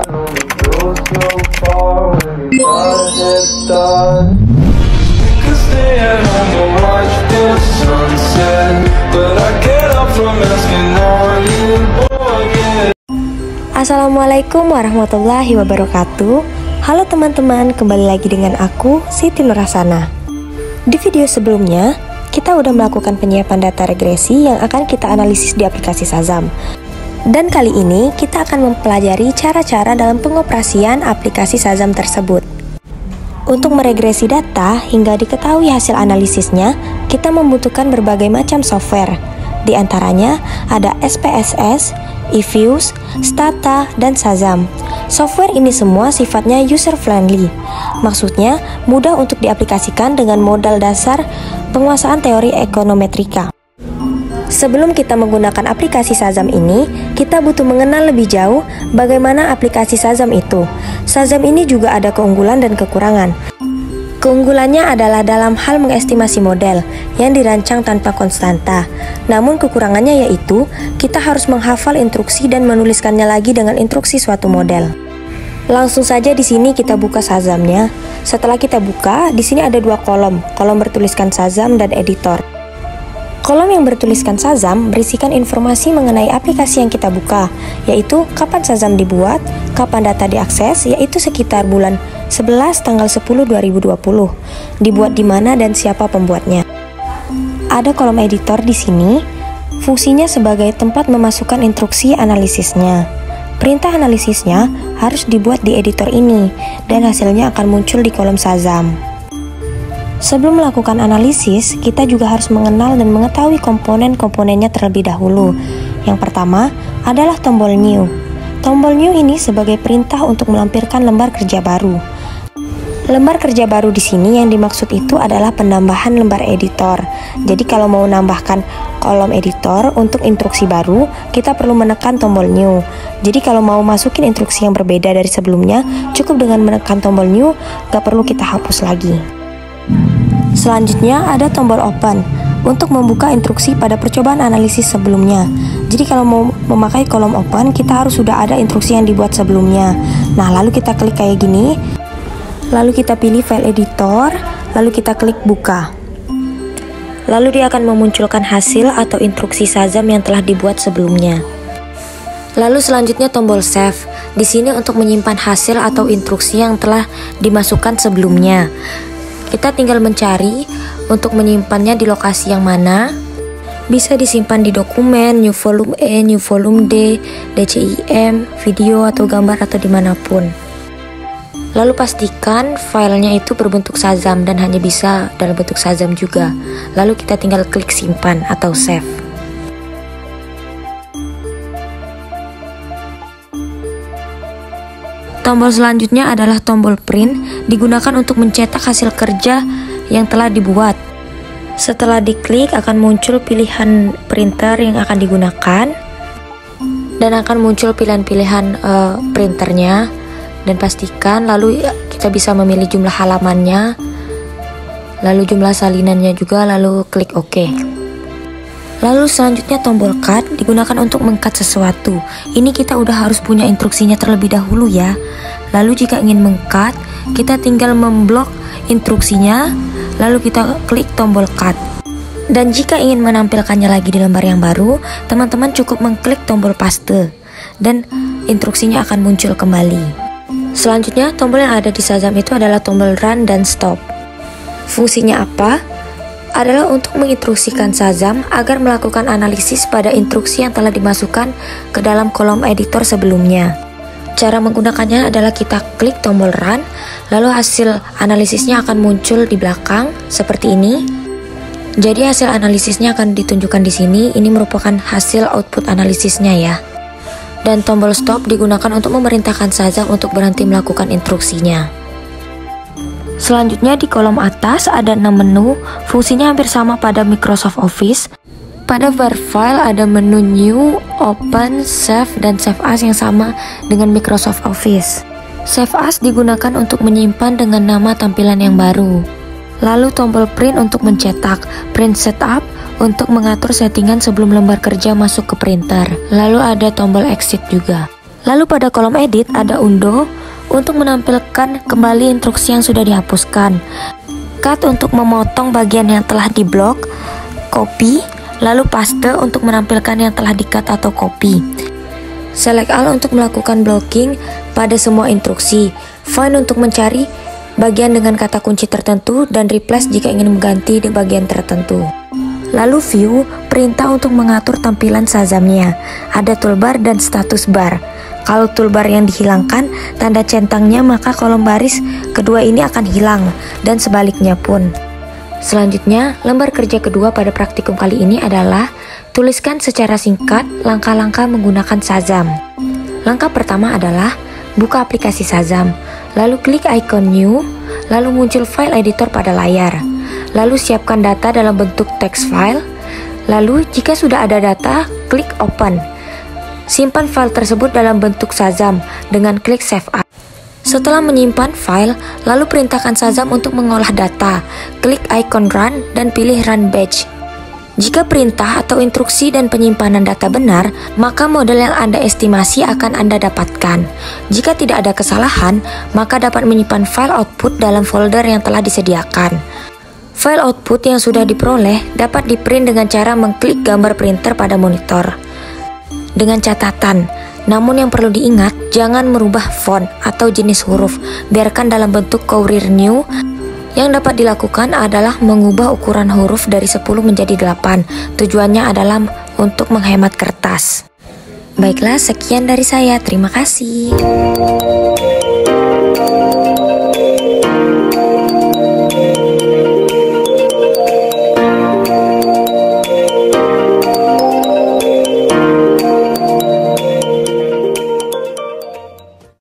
Assalamualaikum warahmatullahi wabarakatuh. Halo teman-teman, kembali lagi dengan aku, Siti Nurhasana. Di video sebelumnya, kita udah melakukan penyiapan data regresi yang akan kita analisis di aplikasi Shazam. Dan kali ini kita akan mempelajari cara-cara dalam pengoperasian aplikasi Shazam tersebut. Untuk meregresi data hingga diketahui hasil analisisnya, kita membutuhkan berbagai macam software. Di antaranya ada SPSS, eViews, Stata, dan Shazam. Software ini semua sifatnya user-friendly. Maksudnya, mudah untuk diaplikasikan dengan modal dasar penguasaan teori ekonometrika. Sebelum kita menggunakan aplikasi Shazam ini, kita butuh mengenal lebih jauh bagaimana aplikasi Shazam itu. Shazam ini juga ada keunggulan dan kekurangan. Keunggulannya adalah dalam hal mengestimasi model yang dirancang tanpa konstanta. Namun kekurangannya yaitu kita harus menghafal instruksi dan menuliskannya lagi dengan instruksi suatu model. Langsung saja di sini kita buka Shazamnya. Setelah kita buka, di sini ada dua kolom bertuliskan Shazam dan editor. Kolom yang bertuliskan Shazam berisikan informasi mengenai aplikasi yang kita buka, yaitu kapan Shazam dibuat, kapan data diakses, yaitu sekitar bulan 11 tanggal 10 2020, dibuat di mana dan siapa pembuatnya. Ada kolom editor di sini, fungsinya sebagai tempat memasukkan instruksi analisisnya. Perintah analisisnya harus dibuat di editor ini, dan hasilnya akan muncul di kolom Shazam. Sebelum melakukan analisis, kita juga harus mengenal dan mengetahui komponen-komponennya terlebih dahulu. Yang pertama adalah tombol New. Tombol New ini sebagai perintah untuk melampirkan lembar kerja baru. Lembar kerja baru di sini yang dimaksud itu adalah penambahan lembar editor. Jadi kalau mau nambahkan kolom editor untuk instruksi baru, kita perlu menekan tombol New. Jadi kalau mau masukin instruksi yang berbeda dari sebelumnya, cukup dengan menekan tombol New, gak perlu kita hapus lagi. Selanjutnya ada tombol Open untuk membuka instruksi pada percobaan analisis sebelumnya. Jadi kalau mau memakai kolom Open, kita harus sudah ada instruksi yang dibuat sebelumnya. Nah, lalu kita klik kayak gini, lalu kita pilih file editor, lalu kita klik buka. Lalu dia akan memunculkan hasil atau instruksi Shazam yang telah dibuat sebelumnya. Lalu selanjutnya tombol Save. Di sini untuk menyimpan hasil atau instruksi yang telah dimasukkan sebelumnya. Kita tinggal mencari untuk menyimpannya di lokasi yang mana. Bisa disimpan di dokumen, new volume E, new volume D, DCIM, video atau gambar atau dimanapun. Lalu pastikan filenya itu berbentuk Shazam dan hanya bisa dalam bentuk Shazam juga. Lalu kita tinggal klik simpan atau save. Tombol selanjutnya adalah tombol print, digunakan untuk mencetak hasil kerja yang telah dibuat. Setelah diklik akan muncul pilihan printer yang akan digunakan dan akan muncul pilihan-pilihan printernya, dan pastikan lalu kita bisa memilih jumlah halamannya, lalu jumlah salinannya juga, lalu klik OK. Lalu selanjutnya tombol cut digunakan untuk meng-cut sesuatu. Ini kita udah harus punya instruksinya terlebih dahulu ya. Lalu jika ingin meng-cut, kita tinggal memblok instruksinya, lalu kita klik tombol cut. Dan jika ingin menampilkannya lagi di lembar yang baru, teman-teman cukup mengklik tombol paste dan instruksinya akan muncul kembali. Selanjutnya tombol yang ada di Shazam itu adalah tombol run dan stop. Fungsinya apa? Adalah untuk menginstruksikan Shazam agar melakukan analisis pada instruksi yang telah dimasukkan ke dalam kolom editor sebelumnya. Cara menggunakannya adalah kita klik tombol run, lalu hasil analisisnya akan muncul di belakang seperti ini. Jadi hasil analisisnya akan ditunjukkan di sini. Ini merupakan hasil output analisisnya ya. Dan tombol stop digunakan untuk memerintahkan Shazam untuk berhenti melakukan instruksinya. Selanjutnya di kolom atas ada 6 menu, fungsinya hampir sama pada Microsoft Office. Pada var file ada menu New, Open, Save, dan Save As yang sama dengan Microsoft Office. Save As digunakan untuk menyimpan dengan nama tampilan yang baru. Lalu tombol Print untuk mencetak, Print Setup untuk mengatur settingan sebelum lembar kerja masuk ke printer. Lalu ada tombol Exit juga. Lalu pada kolom edit ada undo untuk menampilkan kembali instruksi yang sudah dihapuskan, cut untuk memotong bagian yang telah diblok, copy, lalu paste untuk menampilkan yang telah di-cut atau copy. Select all untuk melakukan blocking pada semua instruksi, find untuk mencari bagian dengan kata kunci tertentu, dan replace jika ingin mengganti di bagian tertentu. Lalu view, perintah untuk mengatur tampilan Shazamnya. Ada toolbar dan status bar. Kalau toolbar yang dihilangkan tanda centangnya, maka kolom baris kedua ini akan hilang, dan sebaliknya pun. Selanjutnya, lembar kerja kedua pada praktikum kali ini adalah tuliskan secara singkat langkah-langkah menggunakan Shazam. Langkah pertama adalah buka aplikasi Shazam, lalu klik icon new, lalu muncul file editor pada layar. Lalu siapkan data dalam bentuk text file. Lalu jika sudah ada data, klik open. Simpan file tersebut dalam bentuk Shazam dengan klik save as. Setelah menyimpan file, lalu perintahkan Shazam untuk mengolah data. Klik icon run dan pilih run batch. Jika perintah atau instruksi dan penyimpanan data benar, maka model yang Anda estimasi akan Anda dapatkan. Jika tidak ada kesalahan, maka dapat menyimpan file output dalam folder yang telah disediakan. File output yang sudah diperoleh dapat di-print dengan cara mengklik gambar printer pada monitor. Dengan catatan, namun yang perlu diingat, jangan merubah font atau jenis huruf, biarkan dalam bentuk Courier New. Yang dapat dilakukan adalah mengubah ukuran huruf dari 10 menjadi 8. Tujuannya adalah untuk menghemat kertas. Baiklah, sekian dari saya. Terima kasih.